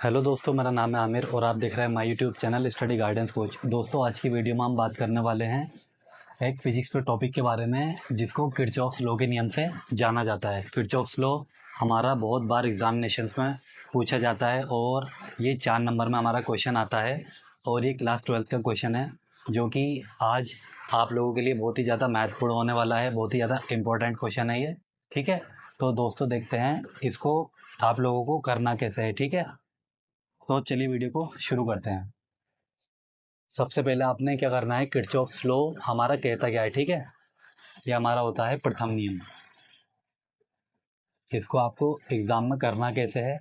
Hello दोस्तों, मेरा नाम है आमिर और आप देख रहे हैं my YouTube channel study guidance coach. दोस्तों, आज की वीडियो में हम बात करने वाले हैं एक फिजिक्स के टॉपिक के बारे में जिसको किरचॉफ्स लॉ के नियम से जाना जाता है। किरचॉफ्स लॉ हमारा बहुत बार एग्जामिनेशंस में पूछा जाता है और ये 4 नंबर में हमारा क्वेश्चन आता है और ये क्लास 12th का क्वेश्चन है जो कि आज आप लोगों के लिए बहुत ही ज़्यादा महत्वपूर्ण होने वाला है। बहुत ही ज़्यादा इंपॉर्टेंट क्वेश्चन है ये। ठीक है, तो दोस्तों देखते हैं इसको आप लोगों को करना कैसे है। ठीक है, तो चलिए वीडियो को शुरू करते हैं। सबसे पहले आपने क्या करना है, किरचॉफ्स लॉ हमारा कहता क्या है। ठीक है, ये हमारा होता है प्रथम नियम। इसको आपको एग्जाम में करना कैसे है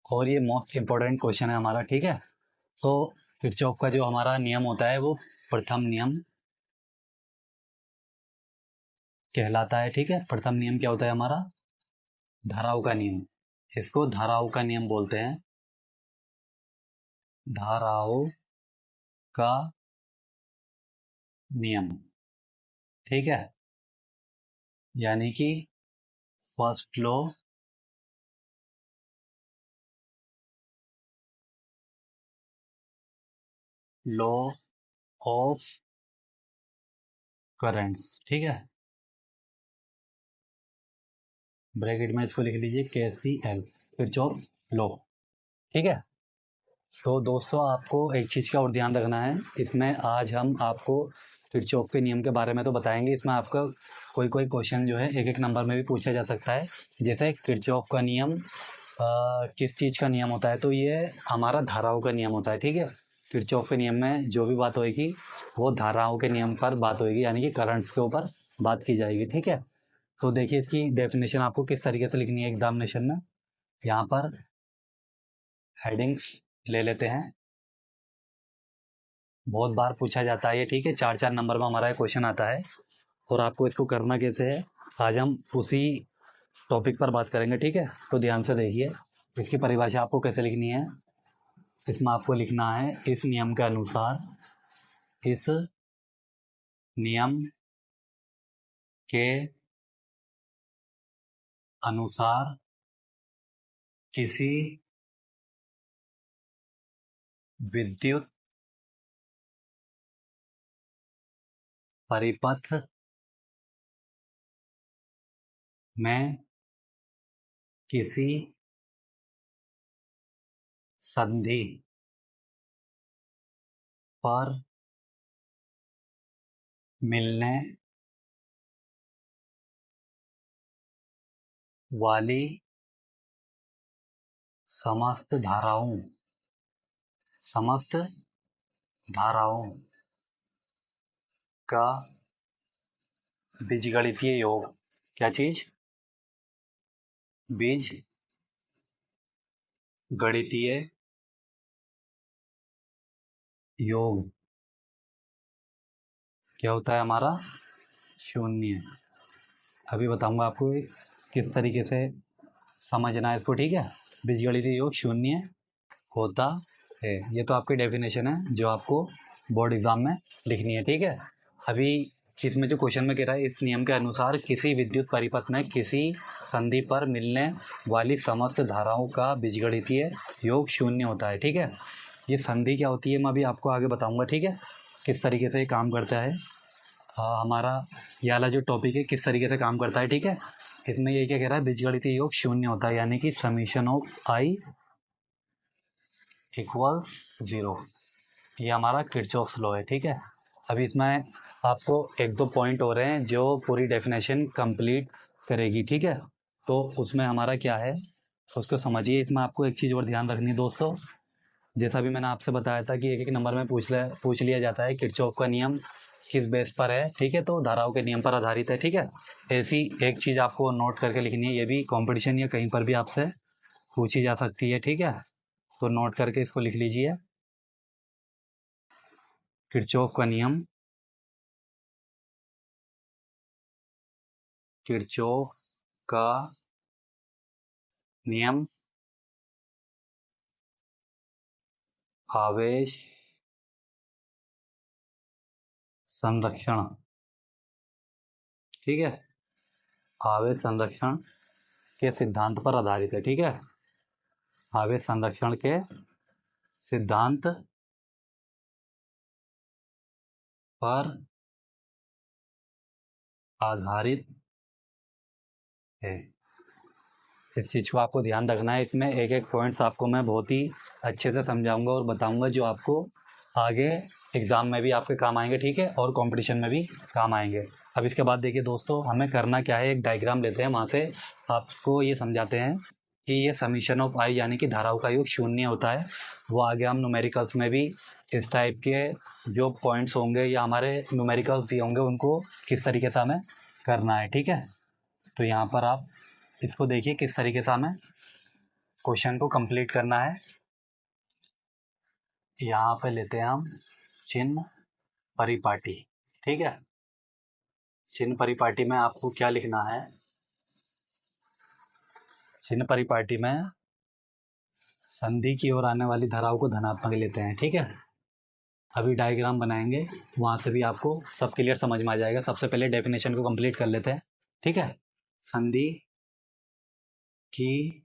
और ये मोस्ट इम्पोर्टेंट क्वेश्चन है हमारा। ठीक है, तो किरचॉफ का जो हमारा नियम होता है वो प्रथम नियम कहलाता है। ठीक है, प्रथम नियम क्या होता है हमारा? धाराओं का नियम। इसको धाराओं का नियम बोलते हैं। धाराओं का नियम। ठीक है, यानी कि first law law of currents. ठीक है, ब्रैकेट में इसको लिख लीजिए KCL, किरचॉफ्स लॉ। ठीक है, तो दोस्तों आपको एक चीज़ का और ध्यान रखना है। इसमें आज हम आपको किरचॉफ के नियम के बारे में तो बताएंगे, इसमें आपका कोई कोई क्वेश्चन जो है एक एक नंबर में भी पूछा जा सकता है। जैसे किरचॉफ का नियम किस चीज़ का नियम होता है, तो ये हमारा धाराओं का नियम होता है। ठीक है, किरचॉफ के नियम में जो भी बात होएगी वो धाराओं के नियम पर बात होएगी, यानी कि करंट्स के ऊपर बात की जाएगी। ठीक है, तो देखिए इसकी डेफिनेशन आपको किस तरीके से लिखनी है एग्जामिनेशन में। यहाँ पर हेडिंग्स ले लेते हैं, बहुत बार पूछा जाता है ये। ठीक है, 4 नंबर में हमारा क्वेश्चन आता है और आपको इसको करना कैसे है आज हम उसी टॉपिक पर बात करेंगे। ठीक है, तो ध्यान से देखिए इसकी परिभाषा आपको कैसे लिखनी है। इसमें आपको लिखना है इस नियम के अनुसार, इस नियम के अनुसार किसी विद्युत परिपथ में किसी संधि पर मिलने वाली समस्त धाराओं का बीजगणितीय योग। क्या चीज? बीज गणितीय योग क्या होता है हमारा? शून्य। अभी बताऊंगा आपको किस तरीके से समझना है इसको। ठीक है, बीजगणितीय योग शून्य होता है। ये तो आपकी डेफिनेशन है जो आपको बोर्ड एग्जाम में लिखनी है। ठीक है, अभी इसमें जो क्वेश्चन में कह रहा है, इस नियम के अनुसार किसी विद्युत परिपथ में किसी संधि पर मिलने वाली समस्त धाराओं का बीजगणितीय योग शून्य होता है। ठीक है, ये संधि क्या होती है मैं अभी आपको आगे बताऊंगा। ठीक है, किस तरीके से काम करता है हमारा ये वाला जो टॉपिक है, किस तरीके से काम करता है। ठीक है, इसमें ये क्या कह रहा है, बीजगणितीय योग शून्य होता है, यानी कि समीशन ऑफ आई इक्वल्स 0। ये हमारा किरचॉफ्स लॉ है। ठीक है, अभी इसमें आपको एक दो पॉइंट हो रहे हैं जो पूरी डेफिनेशन कंप्लीट करेगी। ठीक है, तो उसमें हमारा क्या है उसको समझिए। इसमें आपको एक चीज़ और ध्यान रखनी है दोस्तों, जैसा भी मैंने आपसे बताया था कि एक एक नंबर में पूछ लिया जाता है किरचॉफ का नियम किस बेस पर है। ठीक है, तो धाराओं के नियम पर आधारित है। ठीक है, ऐसी एक चीज़ आपको नोट करके लिखनी है, ये भी कंपटीशन या कहीं पर भी आपसे पूछी जा सकती है। ठीक है, तो नोट करके इसको लिख लीजिए। किरचॉफ का नियम, किरचॉफ का नियम आवेश संरक्षण। ठीक है, आवेश संरक्षण के सिद्धांत पर आधारित है। ठीक है, आवेश संरक्षण के सिद्धांत पर आधारित है। इस चीज़ को आपको ध्यान रखना है। इसमें एक एक पॉइंट्स आपको मैं बहुत ही अच्छे से समझाऊंगा और बताऊंगा जो आपको आगे एग्ज़ाम में भी आपके काम आएंगे, ठीक है, और कंपटीशन में भी काम आएंगे। अब इसके बाद देखिए दोस्तों, हमें करना क्या है, एक डायग्राम लेते हैं, वहाँ से आपको ये समझाते हैं कि ये समीशन ऑफ आई यानी कि धाराओं का योग शून्य होता है। वो आगे हम न्यूमेरिकल्स में भी इस टाइप के जो पॉइंट्स होंगे या हमारे न्यूमेरिकल्स भी होंगे उनको किस तरीके से हमें करना है, ठीक है। तो यहाँ पर आप इसको देखिए किस तरीके से हमें क्वेश्चन को कंप्लीट करना है। यहाँ पे लेते हैं हम चिन्ह परिपाटी, ठीक है। चिन्ह परिपाटी में आपको क्या लिखना है, चिन्ह परिपाटी में संधि की ओर आने वाली धाराओं को धनात्मक लेते हैं, ठीक है। अभी डायग्राम बनाएंगे, वहाँ से भी आपको सब क्लियर समझ में आ जाएगा। सबसे पहले डेफिनेशन को कंप्लीट कर लेते हैं, ठीक है। संधि की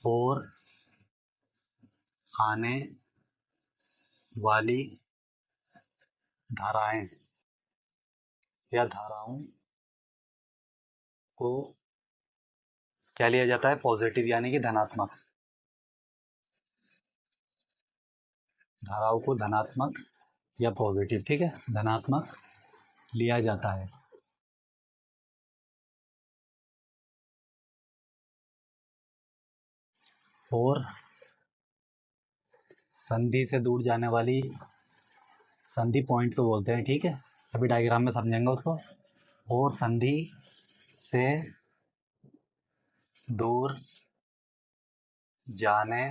ओर आने वाली धाराएं या धाराओं को क्या लिया जाता है, पॉजिटिव यानी कि धनात्मक। धाराओं को धनात्मक या पॉजिटिव, ठीक है, धनात्मक लिया जाता है। और संधि से दूर जाने वाली, संधि पॉइंट को बोलते हैं, ठीक है। अभी डायग्राम में समझेंगे उसको। और संधि से दूर जाने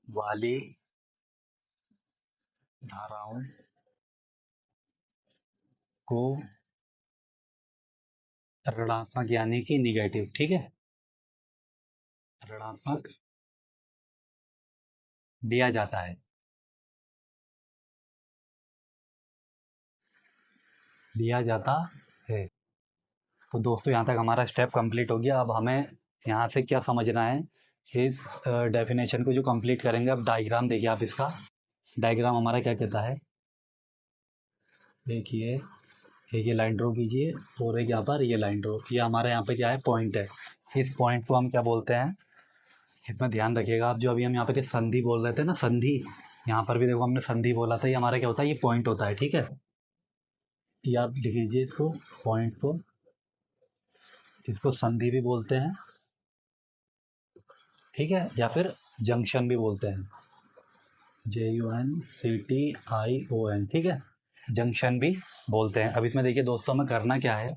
वाली धाराओं को ऋणात्मक यानी कि निगेटिव, ठीक है, ऋणात्मक दिया जाता है, दिया जाता है। तो दोस्तों यहाँ तक हमारा स्टेप कंप्लीट हो गया। अब हमें यहाँ से क्या समझना है, इस डेफिनेशन को जो कंप्लीट करेंगे। अब डायग्राम देखिए आप, इसका डायग्राम हमारा क्या कहता है, देखिए एक ये लाइन ड्रॉ कीजिए और एक यहाँ पर ये लाइन ड्रॉ। ये हमारे यहाँ पे क्या है, पॉइंट है। इस पॉइंट को हम क्या बोलते हैं, इसमें ध्यान रखिएगा आप। जो अभी हम यहाँ पे संधि बोल रहे थे ना, संधि, यहाँ पर भी देखो हमने संधि बोला था। ये हमारा क्या होता है, ये पॉइंट होता है, ठीक है। ये आप लिख लीजिए इसको, पॉइंट को, इसको संधि भी बोलते हैं, ठीक है, या फिर जंक्शन भी बोलते हैं, JUNCTION, ठीक है, जंक्शन भी बोलते हैं। अब इसमें देखिए दोस्तों, हमें करना क्या है,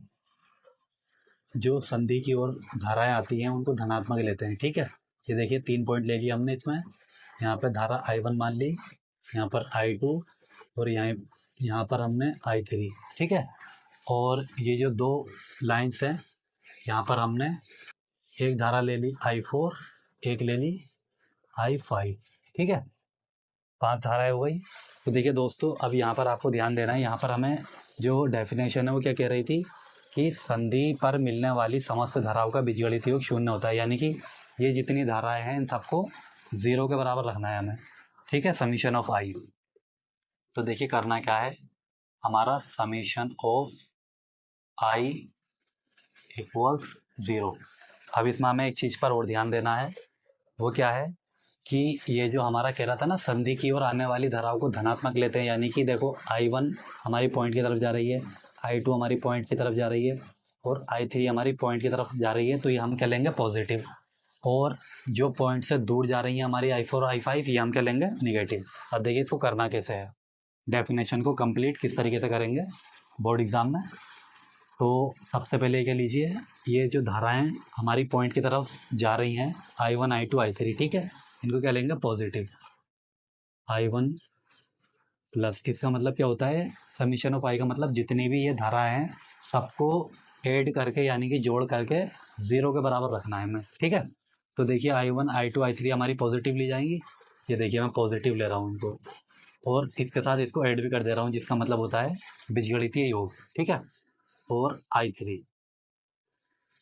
जो संधि की ओर धाराएं आती हैं उनको धनात्मक लेते हैं, ठीक है। ये देखिए 3 पॉइंट ले लिया हमने इसमें। यहाँ पे धारा I1 मान ली, यहाँ पर I2 और यहाँ पर हमने I3, ठीक है। और ये जो 2 लाइंस हैं, यहाँ पर हमने एक धारा ले ली I4, एक ले ली I5, ठीक है, 5 धाराएं हो गई। तो देखिए दोस्तों, अब यहाँ पर आपको ध्यान देना है। यहाँ पर हमें जो डेफिनेशन है वो क्या कह रही थी कि संधि पर मिलने वाली समस्त धाराओं का बीजगणित योग शून्य होता है, यानी कि ये जितनी धाराएं हैं इन सबको 0 के बराबर रखना है हमें, ठीक है, समीशन ऑफ आई। तो देखिए करना क्या है, हमारा समीशन ऑफ आई इक्वल्स 0। अब इसमें हमें एक चीज़ पर और ध्यान देना है, वो क्या है कि ये जो हमारा कह रहा था ना, संधि की ओर आने वाली धाराओं को धनात्मक लेते हैं, यानी कि देखो I1 हमारी पॉइंट की तरफ जा रही है, I2 हमारी पॉइंट की तरफ जा रही है और I3 हमारी पॉइंट की तरफ जा रही है, तो ये हम क्या लेंगे, पॉजिटिव। और जो पॉइंट से दूर जा रही है हमारी I4 और I5, ये हम क्या लेंगे, निगेटिव। अब देखिए इसको करना कैसे है, डेफिनेशन को कंप्लीट किस तरीके से करेंगे बोर्ड एग्जाम में। तो सबसे पहले क्या लीजिए, ये जो धाराएं हमारी पॉइंट की तरफ जा रही हैं I1 I2 I3, ठीक है, इनको क्या लेंगे, पॉजिटिव। I1 प्लस, इसका मतलब क्या होता है, समीशन ऑफ आई का मतलब जितनी भी ये धाराएं हैं सबको ऐड करके यानी कि जोड़ करके 0 के बराबर रखना है हमें, ठीक है। तो देखिए I1 I2 I3 हमारी पॉजिटिव ली जाएंगी। ये देखिए मैं पॉजिटिव ले रहा हूँ इनको, और इसके साथ इसको ऐड भी कर दे रहा हूँ, जिसका मतलब होता है बीजगणितीय योग, ठीक है। और I3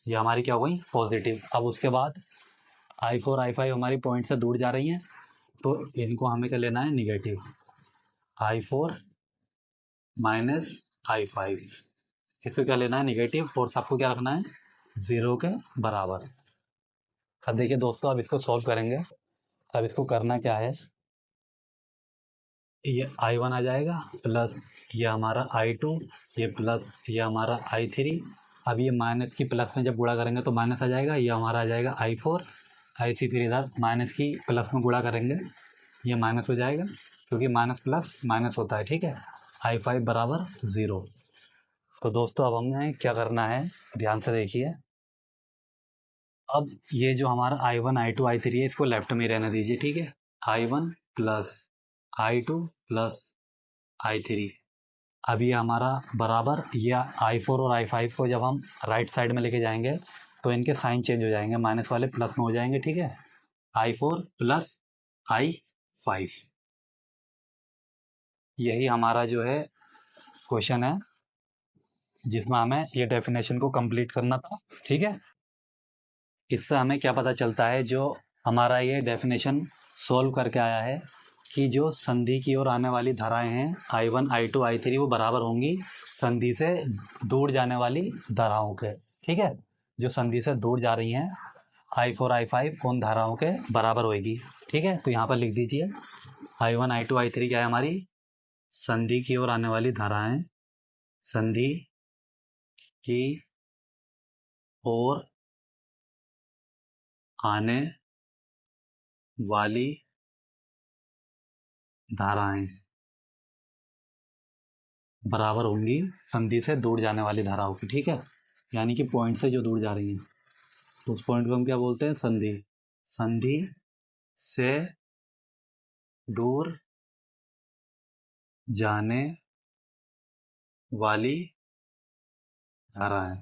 ये हमारी क्या हो गई, पॉजिटिव। अब उसके बाद I4 I5 हमारी पॉइंट से दूर जा रही हैं, तो इनको हमें क्या लेना है, निगेटिव। I4 माइनस I5, इसको क्या लेना है, निगेटिव, और सबको क्या रखना है, 0 के बराबर। अब देखिए दोस्तों, अब इसको सॉल्व करेंगे। अब इसको करना क्या है, ये I1 आ जाएगा प्लस ये हमारा I2, ये प्लस ये हमारा I3। अब ये माइनस की प्लस में जब गुणा करेंगे तो माइनस आ जाएगा, ये हमारा आ जाएगा I4। ऐसी फिर इधर माइनस की प्लस में गुणा करेंगे, ये माइनस हो जाएगा, क्योंकि माइनस प्लस माइनस होता है, ठीक है। I5 बराबर 0। तो दोस्तों अब हमें क्या करना है, ध्यान से देखिए। अब ये जो हमारा I1 I2 I3 है, इसको लेफ्ट में रहने दीजिए, ठीक है। I1 plus I2 plus I3। अब ये हमारा बराबर, ये I4 और I5 को जब हम राइट साइड में लेके जाएंगे तो इनके साइन चेंज हो जाएंगे, माइनस वाले प्लस में हो जाएंगे, ठीक है। I4 प्लस I5, यही हमारा जो है क्वेश्चन है, जिसमें हमें ये डेफिनेशन को कंप्लीट करना था, ठीक है। इससे हमें क्या पता चलता है, जो हमारा ये डेफिनेशन सॉल्व करके आया है, कि जो संधि की ओर आने वाली धाराएं हैं I1 I2 I3 वो बराबर होंगी संधि से दूर जाने वाली धाराओं के, ठीक है। जो संधि से दूर जा रही हैं I4 I5 उन धाराओं के बराबर होगी, ठीक है। तो यहाँ पर लिख दीजिए I1 I2 I3 क्या है, हमारी संधि की ओर आने वाली धाराएं, संधि की ओर आने वाली धाराएं बराबर होंगी संधि से दूर जाने वाली धाराओं की, ठीक है। यानी कि पॉइंट से जो दूर जा रही हैं, उस पॉइंट को हम क्या बोलते हैं, संधि। संधि से दूर जाने वाली धाराएं।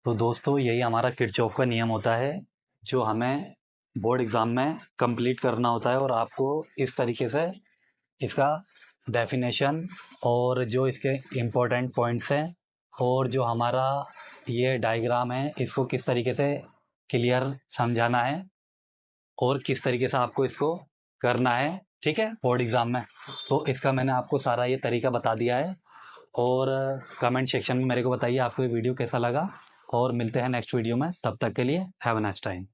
तो दोस्तों यही हमारा किरचॉफ का नियम होता है, जो हमें बोर्ड एग्ज़ाम में कंप्लीट करना होता है, और आपको इस तरीके से इसका डेफिनेशन और जो इसके इम्पोर्टेंट पॉइंट्स हैं और जो हमारा ये डायग्राम है, इसको किस तरीके से क्लियर समझाना है और किस तरीके से आपको इसको करना है, ठीक है, बोर्ड एग्ज़ाम में। तो इसका मैंने आपको सारा ये तरीका बता दिया है, और कमेंट सेक्शन में मेरे को बताइए आपको ये वीडियो कैसा लगा, और मिलते हैं नेक्स्ट वीडियो में। तब तक के लिए हैव अ नाइस टाइम।